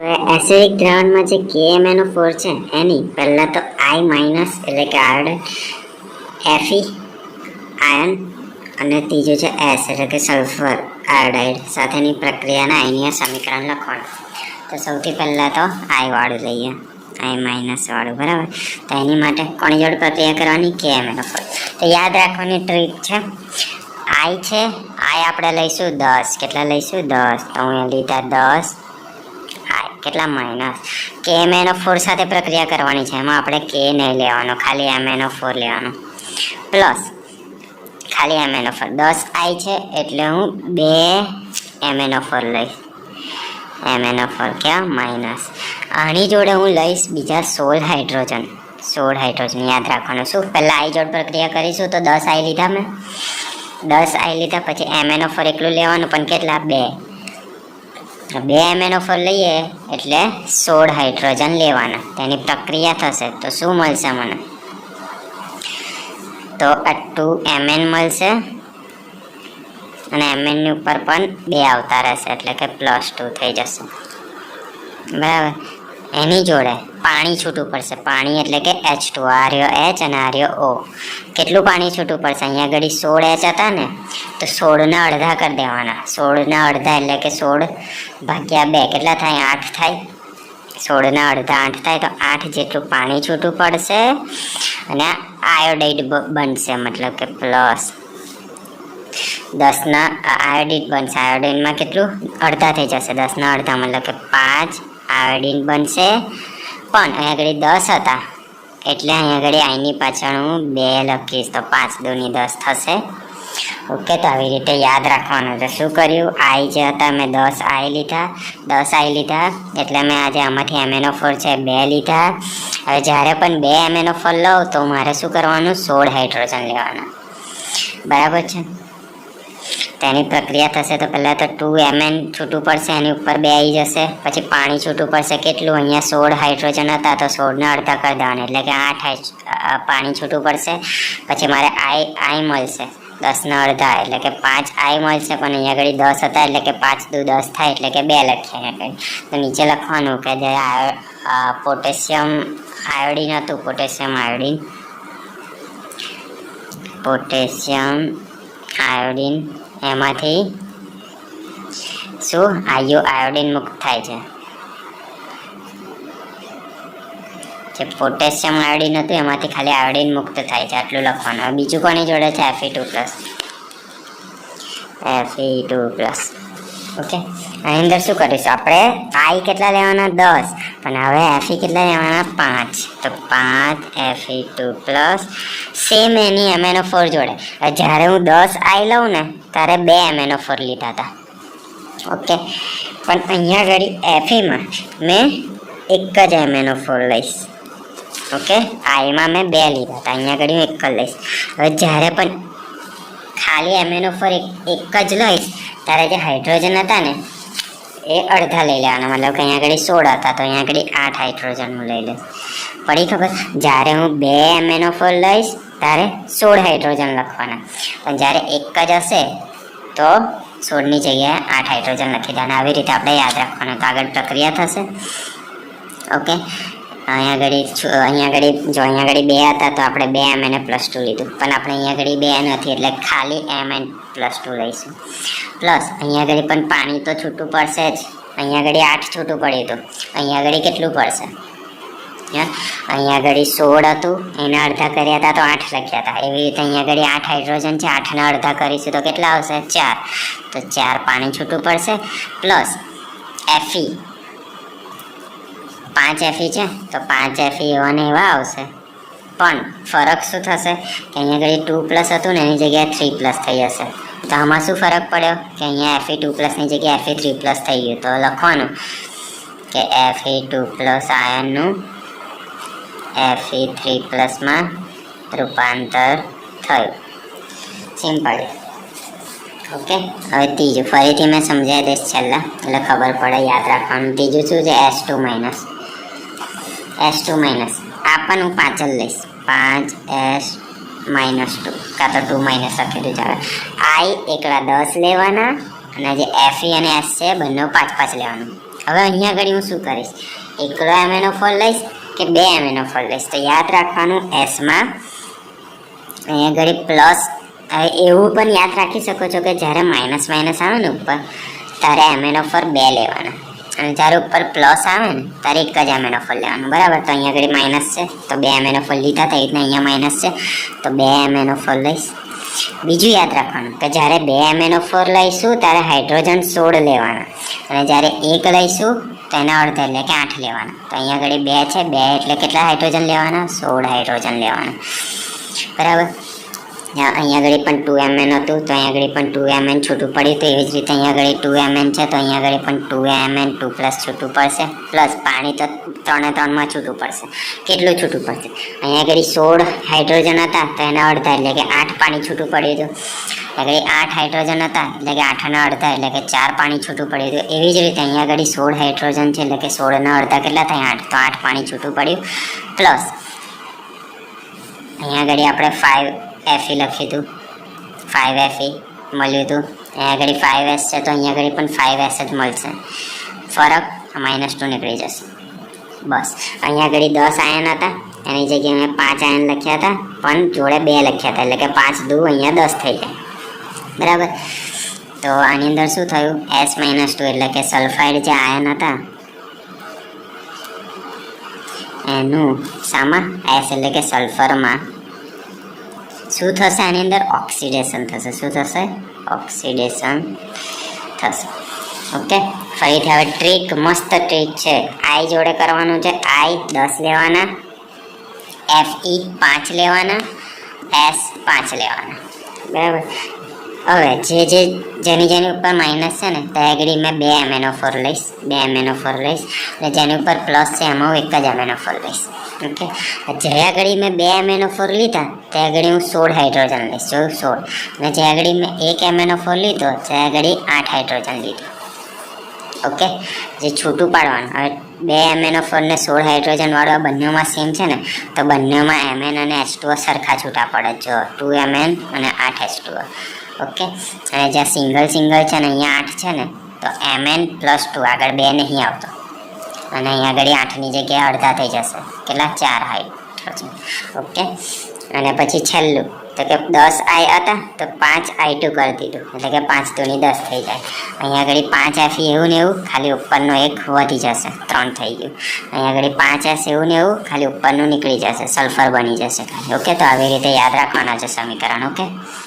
Acidic દ્રાવણમાં જે KMnO4 છે એની પહેલા તો I માઇનસ એટલે કે આયોડાઇડ, Fe આયન અને ત્રીજું છે S એટલે કે સલ્ફર આયોડાઇડ સાથેની પ્રક્રિયાના આયનીય સમીકરણ લખવાનું. તો સૌથી પહેલાં તો I વાળું લઈએ, I માઇનસ વાળું, બરાબર. તો એની માટે કોની જોડે પ્રક્રિયા કરવાની? KMnO4. તો યાદ રાખવાની ટ્રીક છે, I છે, I આપણે લઈશું 10. કેટલા લઈશું? 10. તો હું લીધા 10 કેટલા માઇનસ KMnO4 સાથે પ્રક્રિયા કરવાની છે. એમાં આપણે K નહીં લેવાનો, ખાલી MnO4 લેવાનો. પ્લસ ખાલી MnO4 10 I છે એટલે હું 2 MnO4 લઈશ. MnO4 ક્યાં? માઇનસ. આની જોડે હું લઈશ બીજા 16 હાઇડ્રોજન. 16 હાઇડ્રોજન યાદ રાખવાનું. શું પહેલાં I જોડે પ્રક્રિયા કરીશું તો 10 I લીધા મેં, 10 I લીધા, પછી MnO4 એકલું લેવાનું, પણ કેટલા? 2 MnO4 લઈએ એટલે 16 હાઇડ્રોજન લેવાના. તેની પ્રક્રિયા થશે તો શું મળશે મને? તો આ 2Mn મળશે અને Mn ની ઉપર પણ 2 આવતા રહેશે એટલે કે +2 થઈ જશે, બરાબર. એની જોડે પાણી છૂટું પડશે. પાણી એટલે કે H2, આ રહ્યો H અને આ રહ્યો O. કેટલું પાણી છૂટું પડશે? અહીંયા આગળ 16 H હતા ને, તો 16 ના અડધા કરી દેવાના. 16 ના અડધા એટલે કે 16 ભાગ્યા 2 કેટલા થાય? 8 થાય. 16 ના અડધા 8 થાય, તો 8 જેટલું પાણી છૂટું પડશે અને આયોડાઇડ બનશે, મતલબ કે પ્લસ 10 ના આયોડિન બનશે. આયોડિનમાં કેટલું? અડધા થઈ જશે. 10 ના અડધા મતલબ કે 5 આયોડિન બનશે. પણ અહીંયા આગળ 10 હતા એટલે અહીંયા આગળ આઈની પાછળ હું 2 લખીશ, તો 5 દુની 10 થશે. ઓકે, તો આવી રીતે યાદ રાખવાનું. તો શું કર્યું? I જે હતા મેં 10 I લીધા, 10 I લીધા એટલે મેં આજે આમાંથી MnO4 છે 2 લીધા. હવે જ્યારે પણ 2 MnO4 લઉં તો મારે શું કરવાનું? 16 હાઇડ્રોજન લેવાના, બરાબર છે. તેની પ્રક્રિયા થશે તો પહેલાં તો 2Mn છૂટું પડશે, એની ઉપર 2 આવી જશે, પછી પાણી છૂટું પડશે. કેટલું? અહીંયા 16 હાઇડ્રોજન હતા તો 16 ના અડધા કરી દેવાના એટલે કે 8 પાણી છૂટું પડશે. પછી મારે I મળશે 10 ના અડધા એટલે કે 5 I મળશે, પણ અહીંયા આગળ 10 હતા એટલે કે 5 દુ 10 થાય એટલે કે 2 લખીએ. તો નીચે લખવાનું કે જે પોટેશિયમ આયોડિન હતું, પોટેશિયમ આયોડિન એમાંથી શું આયોડિન મુક્ત થાય છે. જે પોટેશિયમ આયોડિન હતું એમાંથી ખાલી આયોડિન મુક્ત થાય છે, આટલું લખવાનું. બીજું કોની જોડે છે? Fe2+. ઓકે, આની અંદર શું કરીશું આપણે? I કેટલા લેવાના? 10, પણ હવે Fe કેટલા લેવાના? 5. તો 5 Fe2+. સેમ એની MnO4 જોડે. જ્યારે હું 10 I લઉં ને ત્યારે 2 MnO4 લીધા હતા. ઓકે, પણ અહીંયા આગળ Feમાં મેં એક જ MnO4 લઈશ. ઓકે, Iમાં મેં 2 લીધા હતા, અહીંયા આગળ હું એક જ લઈશ. હવે જ્યારે પણ ખાલી MnO4 એક જ લઈશ ત્યારે જે હાઇડ્રોજન હતા ને એ અડધા લઈ લેવાના, મતલબ કે અહીંયા આગળ 16 હતા તો અહીંયા આગળ 8 હાઇડ્રોજન હું લઈ લઈશ. પડી ખબર? જ્યારે હું 2 MnO4 લઈશ ત્યારે 16 હાઇડ્રોજન લખવાના, પણ જ્યારે એક જ હશે તો 16ની જગ્યાએ 8 હાઇડ્રોજન લખી દેવાના. આવી રીતે આપણે યાદ રાખવાનું. તો આગળ પ્રક્રિયા થશે. ઓકે, અહીંયા આગળ 2 હતા તો આપણે 2 Mn+2 લીધું, પણ આપણે અહીંયા આગળ 2 નથી એટલે ખાલી Mn+2 લઈશું. પ્લસ અહીંયા આગળ પણ પાણી તો છૂટું પડશે જ. અહીંયા આગળ 8 છૂટું પડ્યું હતું, અહીંયા આગળ કેટલું પડશે? અહીંયા આગળ 16 હતું, એના અડધા કર્યા હતા તો 8 લખ્યા હતા. એવી રીતે અહીંયા આગળ 8 હાઇડ્રોજન છે, 8ના અડધા કરીશું તો કેટલા આવશે? 4. તો 4 પાણી છૂટું પડશે. પ્લસ Fe 5 Fe છે તો 5 Fe એવા ને એવા આવશે, પણ ફરક શું થશે કે અહીંયા આગળ 2+ હતું ને એની જગ્યાએ 3+ થઈ જશે. તો આમાં શું ફરક પડ્યો કે અહીંયા Fe2+ની જગ્યાએ Fe3+ થઈ ગયું. તો લખવાનું કે Fe2+ આયનનું Fe3+માં રૂપાંતર થયું. સિમ્પલ. ઓકે, હવે ત્રીજું ફરીથી મેં સમજાવી દઈશ છેલ્લા એટલે ખબર પડે, યાદ રાખવાનું. ત્રીજું શું છે? H2-. આ પણ હું 5 જ લઈશ, 5S-2, કાં તો 2- લખી દઉં. ચાલે. I એકલા 10 લેવાના અને જે Fe અને S છે બંને 5-5 લેવાનું. હવે અહીંયા આગળ હું શું કરીશ, એકલો MnO4 લઈશ કે 2 MnO4 લઈશ? તો યાદ રાખવાનું એસમાં અહીંયા આગળ પ્લસ, એવું પણ યાદ રાખી શકો છો કે જ્યારે માઇનસ માઇનસ આવે ને ઉપર ત્યારે MnO4 2 લેવાના, અને જ્યારે ઉપર પ્લસ આવે ને ત્યારે એક જ MnO4 લેવાનું, બરાબર? તો અહીંયા આગળ માઇનસ છે તો 2 MnO4 લીધા હતા, એટલે અહીંયા માઇનસ છે તો 2 MnO4 લઈશ. બીજું યાદ રાખવાનું કે જ્યારે 2 MnO4 લઈશું ત્યારે હાઇડ્રોજન 16 લેવાના, અને જ્યારે 1 લઈશું તો એના અડધા એટલે કે 8 લેવાના. તો અહીંયા આગળ 2 છે, 2 એટલે કેટલા હાઇડ્રોજન લેવાના? 16 હાઇડ્રોજન લેવાના, બરાબર? અહીંયા આગળ પણ 2Mn હતું તો અહીંયા આગળ પણ 2Mn છૂટું પડ્યું, તો એવી જ રીતે અહીંયા આગળ 2Mn છે તો અહીંયા આગળ પણ 2Mn 2 પ્લસ છૂટું પડશે, પ્લસ પાણી તો 3 3 માં છૂટું પડશે. કેટલું છૂટું પડશે? અહીંયા આગળ 16 હાઇડ્રોજન હતા તો એના અડધા એટલે કે 8 પાણી છૂટું પડ્યું હતું. આગળ 8 હાઇડ્રોજન હતા એટલે કે 8ના અડધા એટલે કે 4 પાણી છૂટું પડ્યું હતું. એવી જ રીતે અહીંયા આગળ 16 હાઇડ્રોજન છે એટલે કે 16ના અડધા કેટલા થાય? 8, તો 8 પાણી છૂટું પડ્યું. પ્લસ અહીંયા આગળ આપણે 5Fe લખ્યું હતું, 5Fe મળ્યું હતું. અહીંયા આગળ 5S છે તો અહીંયા આગળ પણ 5S જ મળશે, ફરક -2 નીકળી જશે. બસ અહીંયા આગળ 10 આયન હતા, એની જગ્યાએ મેં 5 આયન લખ્યા હતા, પણ જોડે 2 લખ્યા હતા, એટલે કે 5 દુ અહીંયા 10 થઈ જાય, બરાબર? તો આની અંદર શું થયું? S-2 એટલે કે સલ્ફાઇડ જે આયન હતા એનું સામા S એટલે કે સલ્ફરમાં શું થશે? આની અંદર ઓક્સિડેશન થશે. શું થશે? ઓક્સિડેશન થશે. ઓકે, ફરીથી હવે ટ્રીક, મસ્ત ટ્રીક છે. I જોડે કરવાનું છે. I 10 લેવાના, Fe 5 લેવાના, S 5 લેવાના, બરાબર? હવે જેની ઉપર માઇનસ છે ને ત્યાં આગળ મેં 2 MnO4 લઈશ, 2 MnO4 લઈશ, અને જેની ઉપર પ્લસ છે એમાં હું એક જ MnO4 લઈશ. ઓકે, જ્યાં આગળ મેં 2 MnO4 લીધા ત્યાં આગળ હું 16 હાઇડ્રોજન લઈશ, 16. અને જ્યાં આગળ મેં 1 MnO4 લીધો ત્યાં આગળ 8 હાઇડ્રોજન લીધું. ઓકે, જે છૂટું પાડવાનું. હવે 2 MnO4 ને 16 હાઇડ્રોજન વાળો બંનેમાં સેમ છે ને, તો બંનેમાં Mn અને H2O સરખા છૂટા પડે. જો 2Mn અને 8 H2O. ઓકે, અને જ્યાં સિંગલ છે ને અહીંયા 8 છે ને, તો Mn+2 આગળ 2 નહીં આવતો, અને અહીંયા આગળ 8ની જગ્યાએ અડધા થઈ જશે. કેટલા? 4 હાઇડ્રોજન. ઓકે, અને પછી છેલ્લું તો કે 10 I હતા તો 5 I2 કરી દીધું, એટલે કે 5 દુની 10 થઈ જાય. અહીંયા આગળ 5 Fe એવું ને એવું, ખાલી ઉપરનો એક વધી જશે, 3 થઈ ગયું. અહીંયા આગળ 5S એવું ને એવું, ખાલી ઉપરનું નીકળી જશે, સલ્ફર બની જશે ખાલી. ઓકે, તો આવી રીતે યાદ રાખવાના છે સમીકરણ. ઓકે.